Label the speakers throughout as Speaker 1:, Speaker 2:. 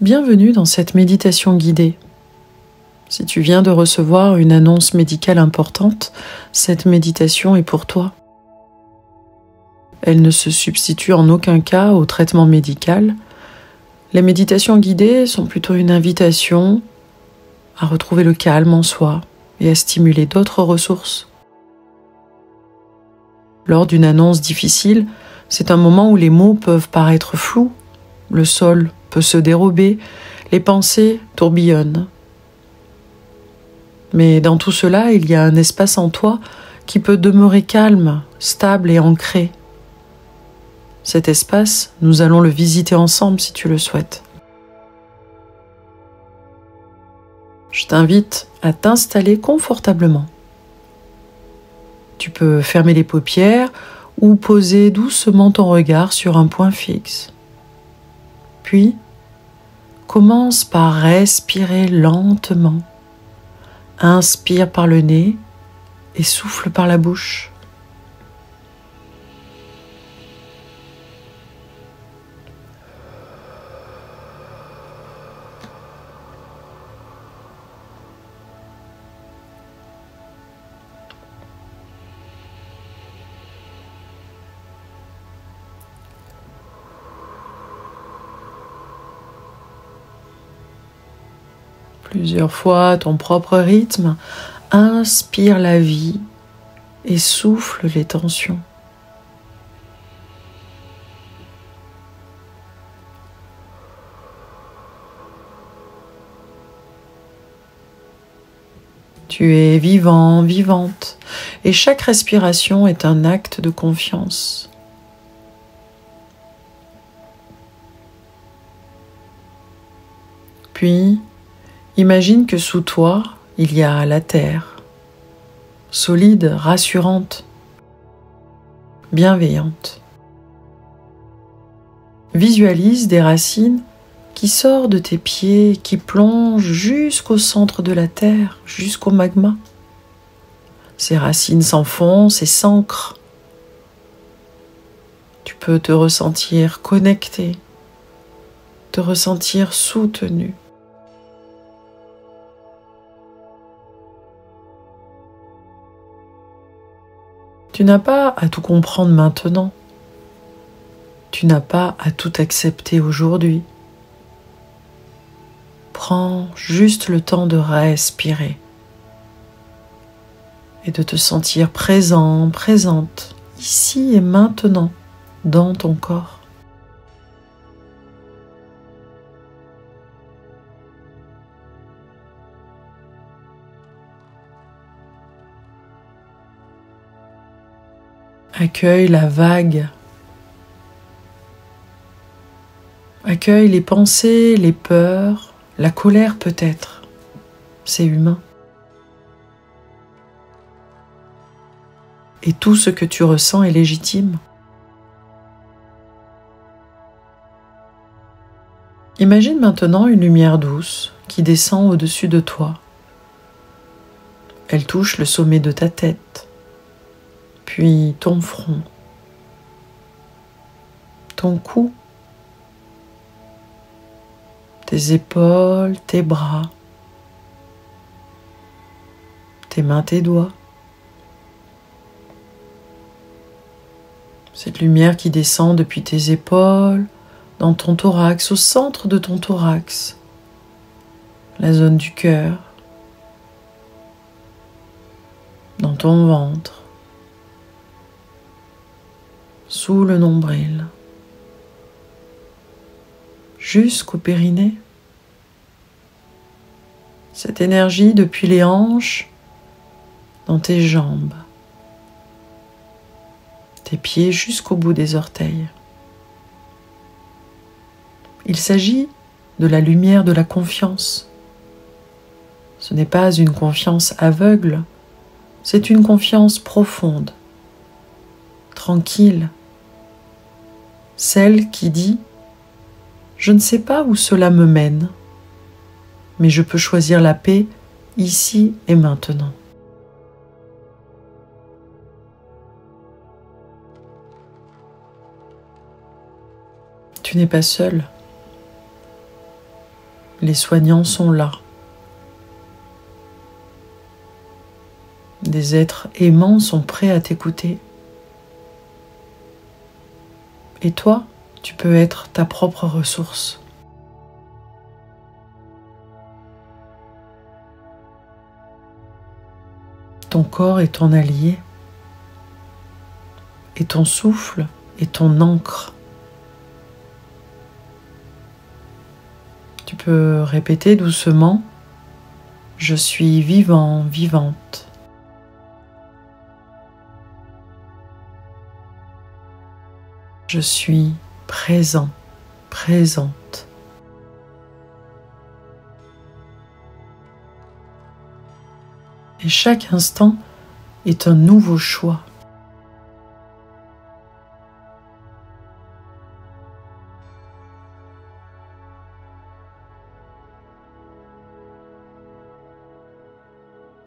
Speaker 1: Bienvenue dans cette méditation guidée. Si tu viens de recevoir une annonce médicale importante, cette méditation est pour toi. Elle ne se substitue en aucun cas au traitement médical. Les méditations guidées sont plutôt une invitation à retrouver le calme en soi et à stimuler d'autres ressources. Lors d'une annonce difficile, c'est un moment où les mots peuvent paraître flous, le sol peut se dérober, les pensées tourbillonnent. Mais dans tout cela, il y a un espace en toi qui peut demeurer calme, stable et ancré. Cet espace, nous allons le visiter ensemble si tu le souhaites. Je t'invite à t'installer confortablement. Tu peux fermer les paupières ou poser doucement ton regard sur un point fixe. Puis, commence par respirer lentement. Inspire par le nez et souffle par la bouche. Plusieurs fois à ton propre rythme, inspire la vie et souffle les tensions. Tu es vivant, vivante, et chaque respiration est un acte de confiance. Puis, imagine que sous toi, il y a la terre, solide, rassurante, bienveillante. Visualise des racines qui sortent de tes pieds, qui plongent jusqu'au centre de la terre, jusqu'au magma. Ces racines s'enfoncent et s'ancrent. Tu peux te ressentir connecté, te ressentir soutenu. Tu n'as pas à tout comprendre maintenant. Tu n'as pas à tout accepter aujourd'hui. Prends juste le temps de respirer et de te sentir présent, présente, ici et maintenant, dans ton corps. Accueille la vague. Accueille les pensées, les peurs, la colère peut-être. C'est humain. Et tout ce que tu ressens est légitime. Imagine maintenant une lumière douce qui descend au-dessus de toi. Elle touche le sommet de ta tête, puis ton front, ton cou, tes épaules, tes bras, tes mains, tes doigts. Cette lumière qui descend depuis tes épaules, dans ton thorax, au centre de ton thorax, la zone du cœur, dans ton ventre, sous le nombril, jusqu'au périnée. Cette énergie depuis les hanches, dans tes jambes, tes pieds jusqu'au bout des orteils. Il s'agit de la lumière de la confiance. Ce n'est pas une confiance aveugle, c'est une confiance profonde, tranquille, celle qui dit « Je ne sais pas où cela me mène, mais je peux choisir la paix ici et maintenant. » Tu n'es pas seul. Les soignants sont là. Des êtres aimants sont prêts à t'écouter. Et toi, tu peux être ta propre ressource. Ton corps est ton allié, et ton souffle est ton encre. Tu peux répéter doucement « Je suis vivant, vivante ». Je suis présent, présente. Et chaque instant est un nouveau choix.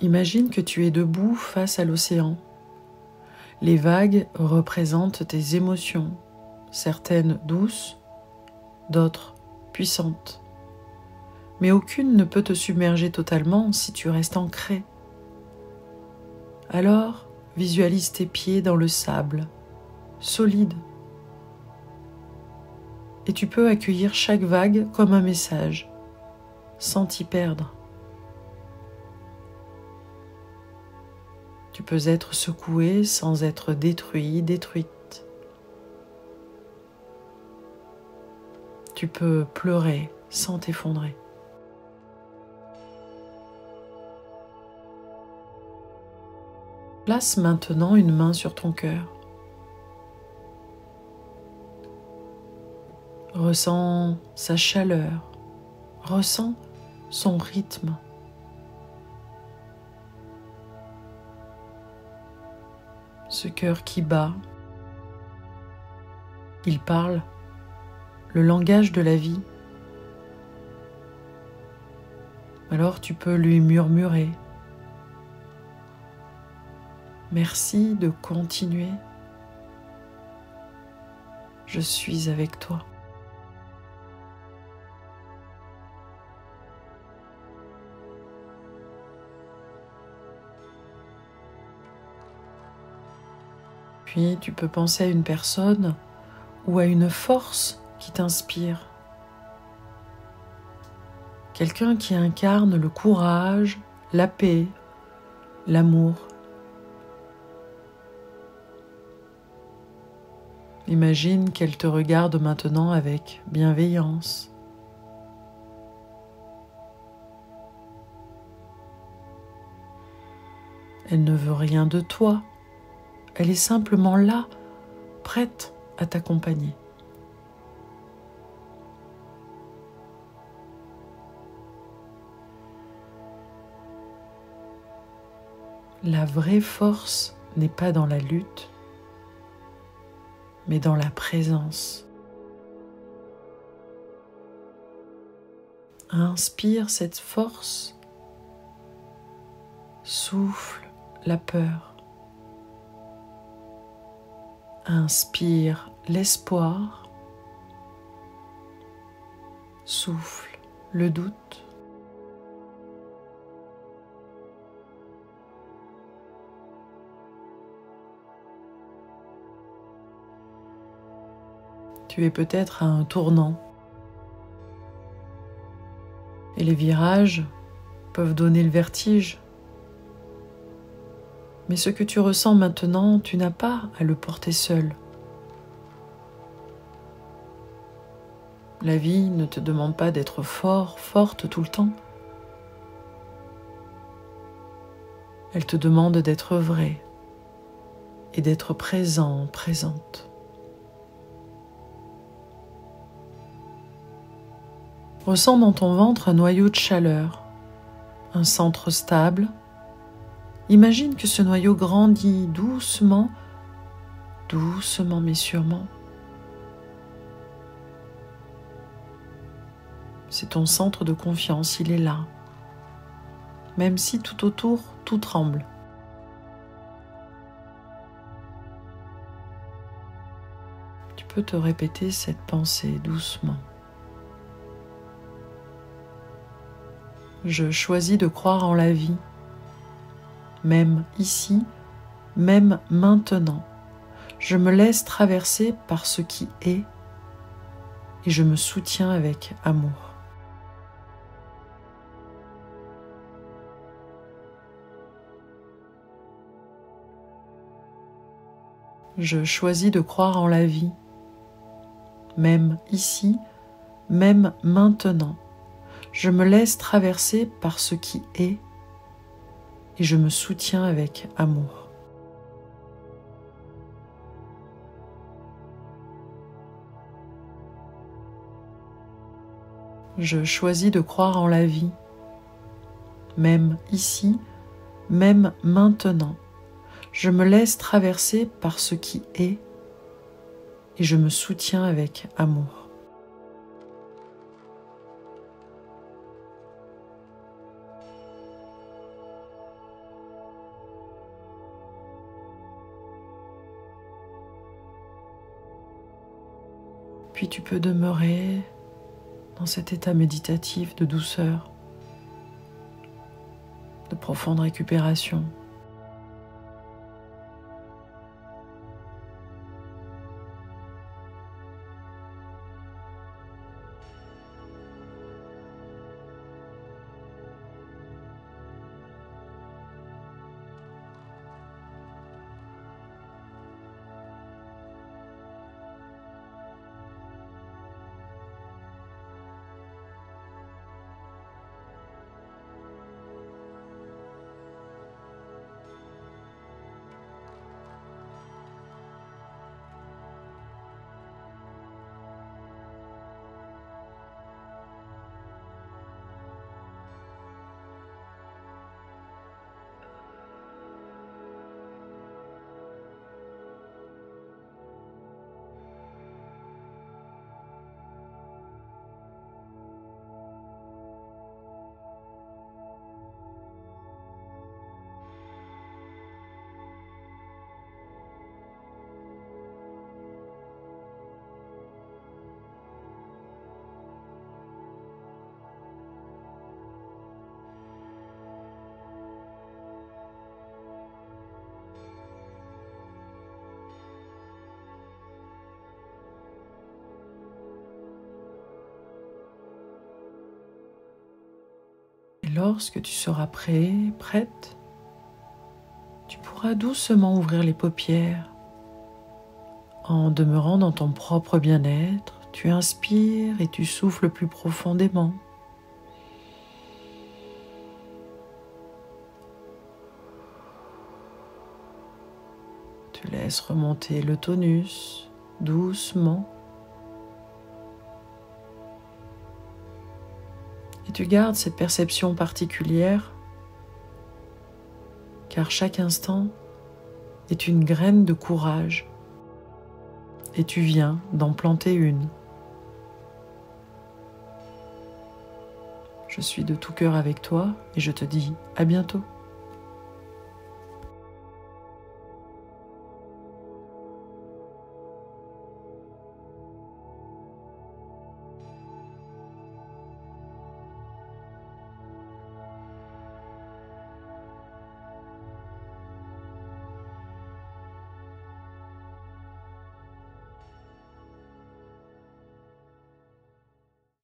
Speaker 1: Imagine que tu es debout face à l'océan. Les vagues représentent tes émotions, certaines douces, d'autres puissantes. Mais aucune ne peut te submerger totalement si tu restes ancré. Alors, visualise tes pieds dans le sable, solide. Et tu peux accueillir chaque vague comme un message, sans t'y perdre. Tu peux être secoué sans être détruit, détruite. Tu peux pleurer sans t'effondrer. Place maintenant une main sur ton cœur. Ressens sa chaleur, ressens son rythme. Ce cœur qui bat, il parle le langage de la vie. Alors tu peux lui murmurer « Merci de continuer. Je suis avec toi. » Puis tu peux penser à une personne ou à une force qui t'inspire. Quelqu'un qui incarne le courage, la paix, l'amour. Imagine qu'elle te regarde maintenant avec bienveillance. Elle ne veut rien de toi. Elle est simplement là, prête à t'accompagner. La vraie force n'est pas dans la lutte, mais dans la présence. Inspire cette force, souffle la peur. Inspire l'espoir, souffle le doute. Tu es peut-être à un tournant et les virages peuvent donner le vertige. Mais ce que tu ressens maintenant, tu n'as pas à le porter seul. La vie ne te demande pas d'être fort, forte tout le temps. Elle te demande d'être vrai et d'être présent, présente. Ressens dans ton ventre un noyau de chaleur, un centre stable. Imagine que ce noyau grandit doucement, doucement mais sûrement. C'est ton centre de confiance, il est là. Même si tout autour, tout tremble. Tu peux te répéter cette pensée doucement. Je choisis de croire en la vie, même ici, même maintenant. Je me laisse traverser par ce qui est et je me soutiens avec amour. Je choisis de croire en la vie, même ici, même maintenant. Je me laisse traverser par ce qui est et je me soutiens avec amour. Je choisis de croire en la vie, même ici, même maintenant. Je me laisse traverser par ce qui est et je me soutiens avec amour. Puis tu peux demeurer dans cet état méditatif de douceur, de profonde récupération. Lorsque tu seras prêt, prête, tu pourras doucement ouvrir les paupières. En demeurant dans ton propre bien-être, tu inspires et tu souffles plus profondément. Tu laisses remonter le tonus doucement. Et tu gardes cette perception particulière, car chaque instant est une graine de courage, et tu viens d'en planter une. Je suis de tout cœur avec toi et je te dis à bientôt.